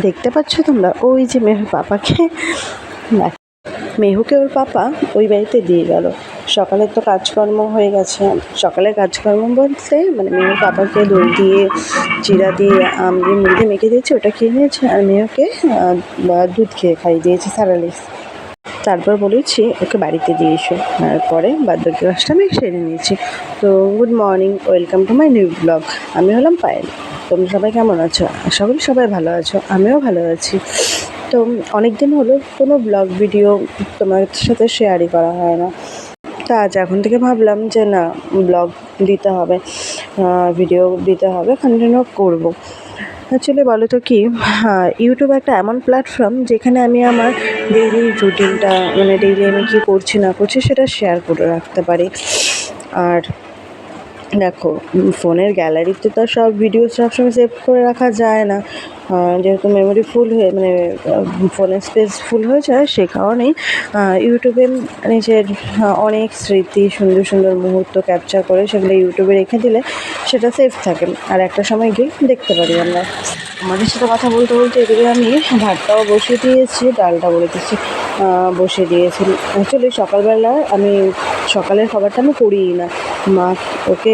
দেখতে পাচ্ছ তোমরা ওই যে মেহুর পাপাকে, মেহুকে ওর পাপা ওই বাড়িতে দিয়ে গেল। সকালের তো কাজকর্ম হয়ে গেছে, সকালের কাজকর্ম বলতে মানে মেহুর পাপাকে দই দিয়ে জিরা দিয়ে আম দিয়ে মুড়ি দিয়ে মেখে দিয়েছে, ওটা খেয়ে নিয়েছে। আর মেহুকে দুধ খেয়ে খাইয়ে দিয়েছে স্যারালিক্স। তারপর বলেছি ওকে বাড়িতে দিয়ে এসো, তারপরে বাদবাকি কাজটা আমি সেরে নিয়েছি। তো good morning, welcome to my new blog. আমি হলাম পায়েল। তোমরা সবাই কেমন আছো? আশা করি সবাই ভালো আছো, আমিও ভালো আছি। তো অনেক দিন হলো কোনো ব্লগ ভিডিও তোমার সাথে শেয়ারই করা হয় না। তা আজ এখন থেকে ভাবলাম যে না, ব্লগ দিতে হবে, ভিডিও দিতে হবে, কন্টিনিউ করবো। অ্যাকচুয়ালি বলো তো কি, ইউটিউব একটা এমন প্ল্যাটফর্ম যেখানে আমি আমার ডেইলি রুটিনটা মানে ডেইলি আমি কী করছি না করছি সেটা শেয়ার করে রাখতে পারি। আর দেখো, ফোনের গ্যালারিতে তো সব ভিডিও সবসময় সেভ করে রাখা যায় না, যেহেতু মেমোরি ফুল হয়ে মানে ফোনের স্পেস ফুল হয়ে যায়, সে কারণেই ইউটিউবে নিজের অনেক স্মৃতি, সুন্দর সুন্দর মুহূর্ত ক্যাপচার করে সেগুলো ইউটিউবে রেখে দিলে সেটা সেফ থাকে, আর একটা সময় গিয়ে দেখতে পারি আমরা। আমাদের সাথে কথা বলতে বলতে এদিকে আমি ভাতটাও বসিয়ে দিয়েছি, ডালটা বলে দিচ্ছি বসিয়ে দিয়েছি। অ্যাকচুয়ালি সকালবেলা আমি সকালের খাবারটা আমি করিই না, মা ওকে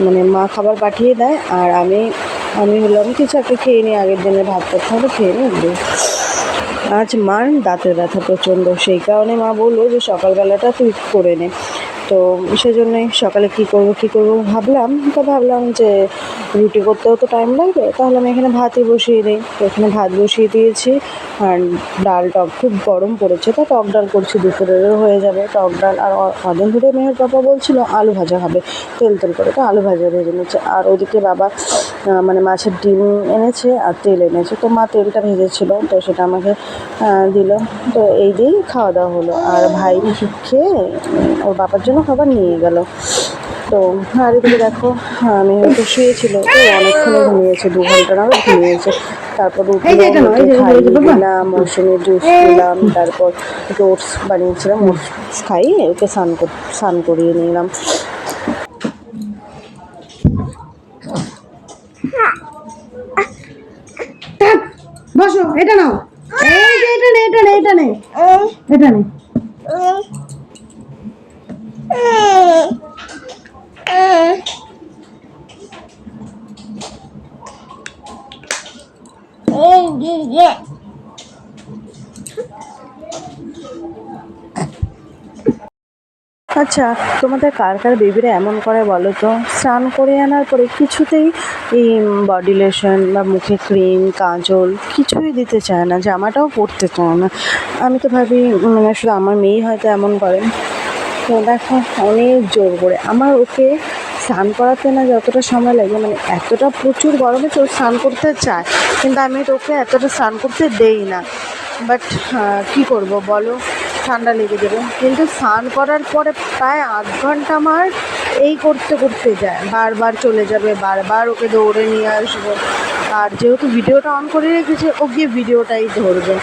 মানে মা খাবার পাঠিয়ে দেয়, আর আমি হলাম কিছু একটা খেয়ে নিই, আগের দিনের ভাত করতে হলে খেয়ে নিই। আজ মার দাঁতের ব্যথা প্রচণ্ড, সেই কারণে মা বললো যে সকালবেলাটা তুই করে নে। তো সেজন্যই সকালে কী করবো ভাবলাম যে রুটি করতেও তো টাইম লাগবে, তাহলে আমি এখানে ভাতই বসিয়ে দিই। তো এখানে ভাত বসিয়ে দিয়েছি, আর ডাল টক খুব গরম পড়েছে, তো টক ডাল করছি, দুপুরেরও হয়ে যাবে টক ডাল। আর কদিন ধরে মেয়ের পাপা বলছিল আলু ভাজা খাবে, তেল করে, তো আলু ভাজা ভেজে নিচ্ছে। আর ওদিকে বাবা মানে মাছের ডিম এনেছে আর তেল এনেছে, তো মা তেলটা ভেজেছিল, তো সেটা আমাকে দিল। তো এই দিয়েই খাওয়া দাওয়া হলো। আর ভাই খেয়ে ওর বাবার জন্য খাবার নিয়ে গেল। তো আর এদিকে দেখো, আমি হয়তো শুয়েছিল, তো অনেকক্ষণ ঘুমিয়েছে, 2 ঘন্টা নাগাদ ঘুমিয়েছে। তারপর উঠলো, খাইয়ে দিলাম, মৌসুমির জুস দিলাম, তারপর ওটস বানিয়েছিলাম, ওটস খাইয়ে ওকে স্নান করিয়ে নিলাম। বসো, এটা নাও, এই যে এটা নে, এটা নে, এটা নে, এটা নে। আচ্ছা, তোমাদের কার কার বেবিরা এমন করে বলো তো, স্নান করে আনার পরে কিছুতেই এই বডি লোশন বা মুখে ক্রিম, কাজল কিছুই দিতে চায় না, জামাটাও পরতে চায় না। আমি তো ভাবি মানে শুধু আমার মেয়েই হয়তো এমন করে। তো দেখো, অনেক জোর করে আমার ওকে স্নান করাতে না যতটা সময় লাগে, মানে এতটা প্রচুর গরমে তো স্নান করতে চায়, কিন্তু আমি তো ওকে এতটা স্নান করতে দেই না। বাট কী করবো বলো, ঠান্ডা লেগে যাবে। কিন্তু স্নান করার পরে প্রায় আধ ঘন্টা আমার এই করতে যায়, বারবার চলে যাবে, বারবার ওকে দৌড়ে নিয়ে আসবো। আর যেহেতু ভিডিওটা অন করে রেখেছে, ও গিয়ে ভিডিওটাই ধরবে,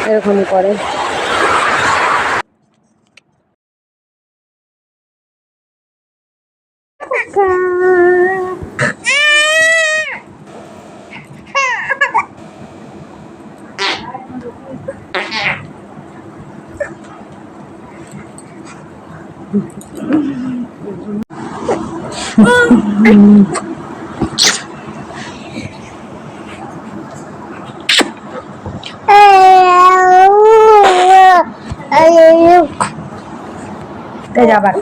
এরকমই করে। আবার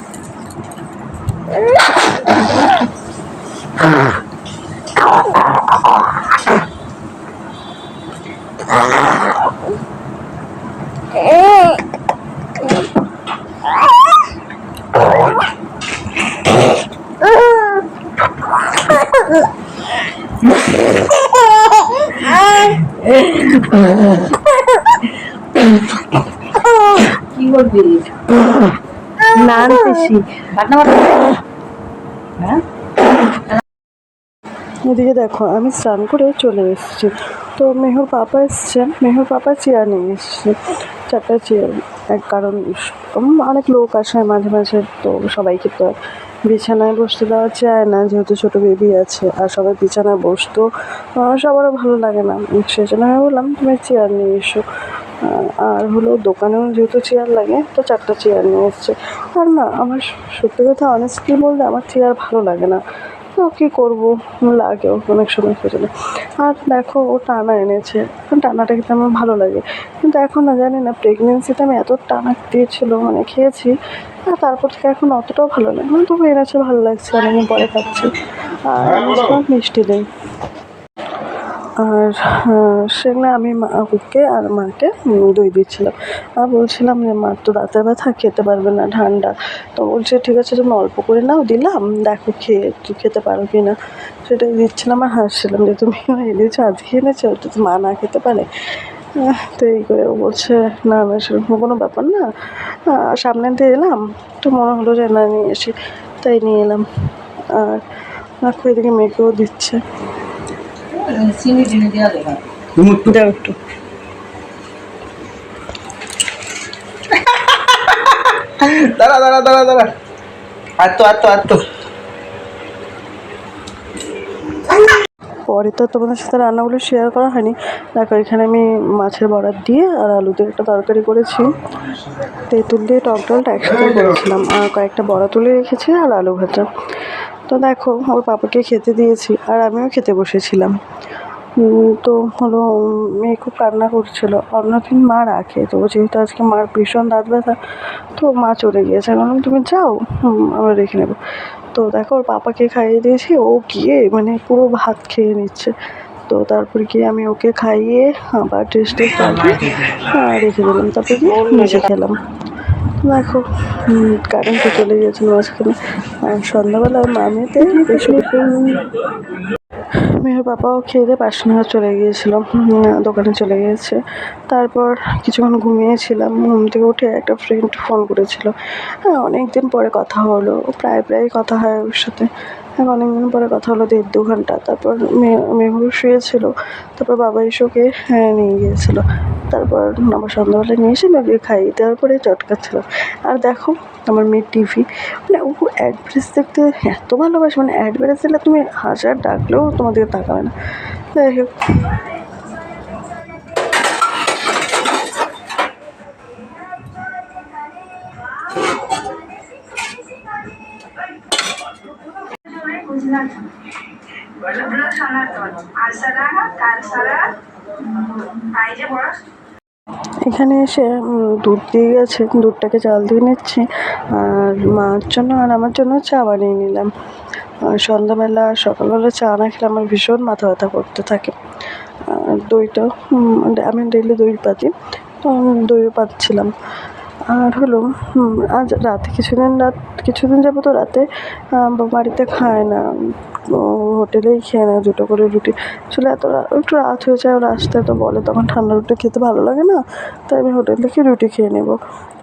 কি করবি? না আনতেছি। হ্যাঁ, এদিকে দেখো আমি স্নান করে চলে এসেছি, তো মেহুর পাপা এসছে, মেহুর পাপা চেয়ার নিয়ে এসছে, 4টা চেয়ার। কারণ অনেক লোক আসে মাঝে মাঝে, তো সবাইকে তো আর বিছানায় বসতে দেওয়া চায় না, যেহেতু ছোটো বেবি আছে, আর সবাই বিছানায় বসতেও সবারও ভালো লাগে না। সেই জন্য আমি বললাম তুমি চেয়ার নিয়ে এসো। আর হলো দোকানেও যেহেতু চেয়ার লাগে, তো 4টা চেয়ার নিয়ে এসছে। আর না, আমার সত্যি কথা অনেস্টলি বলতে আমার চেয়ার ভালো লাগে না, তো কী করবো, লাগেও অনেক সময় সেজন্য। আর দেখো ও টানা এনেছে, টানাটা কিন্তু আমার ভালো লাগে, কিন্তু এখন না জানি না প্রেগনেন্সিতে আমি এত টানা দিয়েছিলো, মানে খেয়েছি, আর তারপর থেকে এখন অতটাও ভালো লাগে না, তবু এনেছে ভালো লাগছে, অনেকদিন পরে খাচ্ছি। আর আমি মিষ্টি দিই। আর সেগুলো আমি ওকে আর মাকে দই দিচ্ছিলাম, আর বলছিলাম যে মার তো দাঁতের ব্যথা, খেতে পারবে না, ঠান্ডা। তো বলছে ঠিক আছে তুমি অল্প করে নাও, দিলাম, দেখো খেতে পারো কি না, সেটাই দিচ্ছিলাম। আর হাসছিলাম যে তুমি এনেছো, আজকে এনেছো, তো মা না খেতে পারে। তো এই করে ও বলছে না না সেরকম কোনো ব্যাপার না, সামনে দিয়ে এলাম, তো মনে হলো যে না নিয়ে এসি, তাই নিয়ে এলাম। আর দেখো এদিকে মেয়েকেও দিচ্ছে, দাও একটু। দাঁড়া দাঁড়া দাঁড়া দাঁড়া, আর তো পরে তো তোমাদের সাথে রান্নাগুলো শেয়ার করা হয়নি। দেখো এখানে আমি মাছের বড়া দিয়ে আর আলু দিয়ে একটা তরকারি করেছি, তেঁতুল দিয়ে টক ডালটা একসাথে করেছিলাম, আর কয়েকটা বড়া তুলে রেখেছি আর আলু ভাজা। তো দেখো ওর পাপাকে খেতে দিয়েছি, আর আমিও খেতে বসেছিলাম। তো হলো মেয়ে খুব কান্না করছিলো, অন্যদিন মা রাখে, তো যেহেতু আজকে মার ভীষণ দাঁত ব্যথা, তো মা চলে গিয়েছে, আমি বললাম তুমি যাও, আমরা রেখে নেবো। তো দেখো ওর পাপাকে খাইয়ে দিয়েছি, ও গিয়ে মানে পুরো ভাত খেয়ে নিচ্ছে। তো তারপরে গিয়ে আমি ওকে খাইয়ে আবার টেস্টে লাগিয়ে রেখে দিলাম, তারপরে গিয়ে নিজে খেলাম। দেখো কারেন্টও চলে গিয়েছিল মাঝখানে। আর সন্ধ্যাবেলায় মামিতে এসব মেয়ের পাপাও খেয়ে দিয়ে পার্সোনাল চলে গিয়েছিলো, দোকানে চলে গিয়েছে। তারপর কিছুক্ষণ ঘুমিয়েছিলাম, ঘুম থেকে উঠে একটা ফ্রেন্ড ফোন করেছিল, হ্যাঁ অনেক দিন পরে কথা হলো, প্রায় কথা হয় ওর সাথে, হ্যাঁ অনেক দিন পরে কথা হলো, 1.5-2 ঘন্টা। তারপর মেহুর শুয়েছিল, তারপর বাবা এসে ওকে নিয়ে গিয়েছিলো। তারপর আবার সন্ধ্যাবেলা নিয়ে এসে মেয়েকে খাইয়ে দেওয়ার পরে চটকাচ্ছিলাম। আর দেখো আমার মেয়ের টিভি, মানে ও অ্যাডভার্টাইজ দেখতে এত ভালোবাসে, মানে অ্যাডভার্টাইজ দিলে তুমি 1000 ডাকলেও তোমার দিকে তাকাবে না। যাই হোক, এখানে এসে দুধ দিয়ে গেছে, দুধটাকে জাল দিয়ে নিচ্ছি, আর মার জন্য আর আমার জন্য চা বানিয়ে নিলাম। আর সন্ধ্যাবেলা সকালবেলা চা না খেলে আমার ভীষণ মাথা ব্যথা করতে থাকে। আর দইটাও আমি ডেইলি দই পাতি, তো আমি দইও পাচ্ছিলাম। আর হলো আজ রাতে কিছুদিন যাবো তো রাতে বাড়িতে খায় না, হোটেলেই খেয়ে নেয় 2টো করে রুটি। আসলে একটু রাত হয়ে যায় ওরা আসতে, তো বলে তখন ঠান্ডা রুটি খেতে ভালো লাগে না, তাই আমি হোটেল থেকে রুটি খেয়ে নেবো।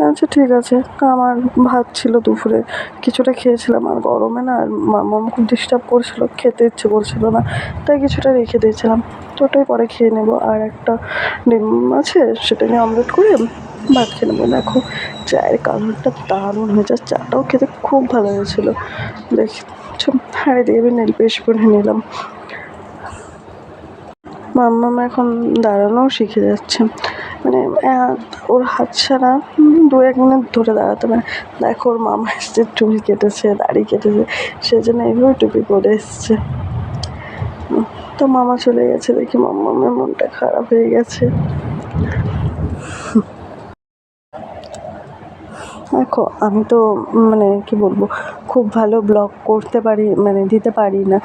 আচ্ছা ঠিক আছে। আমার ভাত ছিল দুপুরে, কিছুটা খেয়েছিলাম, আর গরমে না মাম্মা খুব ডিস্টার্ব করছিলো, খেতে ইচ্ছে করছিলো না, তাই কিছুটা রেখে দিয়েছিলাম, তো ওটাই পরে খেয়ে নেবো। আর একটা ডিম আছে, সেটা নিয়ে অমলেট করে ভাত খেয়ে নেবো। দেখো চায়ের কালারটা দারুণ হয়েছে, চাটাও খেতে খুব ভালো হয়েছিলো। দেখছো, হাঁড়ি দিয়ে আমি নেল পেশ করে নিলাম। মাম্মাম এখন দাঁড়ানোও শিখে যাচ্ছে, মানে ওর হাত ছাড়া 2-1 মিনিট ধরে দাঁড়াতে পারে। দেখো ওর মামা এসছে, চুল কেটেছে, দাড়ি কেটেছে, সেজন্য এইভাবে টুপি পরে এসছে। তো মামা চলে গেছে দেখি মাম্মামের মনটা খারাপ হয়ে গেছে। দেখো আমি তো মানে কি বলবো, খুব ভালো ব্লগ করতে পারি, মানে দিতে পারি না,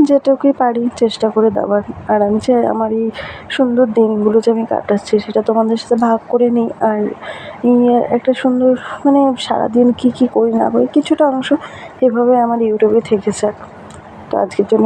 যেটুকুই পারি চেষ্টা করে দেওয়ার। আর আমি চাই আমার এই সুন্দর দিনগুলো যে আমি কাটাচ্ছি সেটা তোমাদের সাথে ভাগ করে নিই, আর এই একটা সুন্দর মানে সারাদিন কী করি না করি কিছুটা অংশ এভাবে আমার ইউটিউবে থেকে যাক। তো আজকের জন্য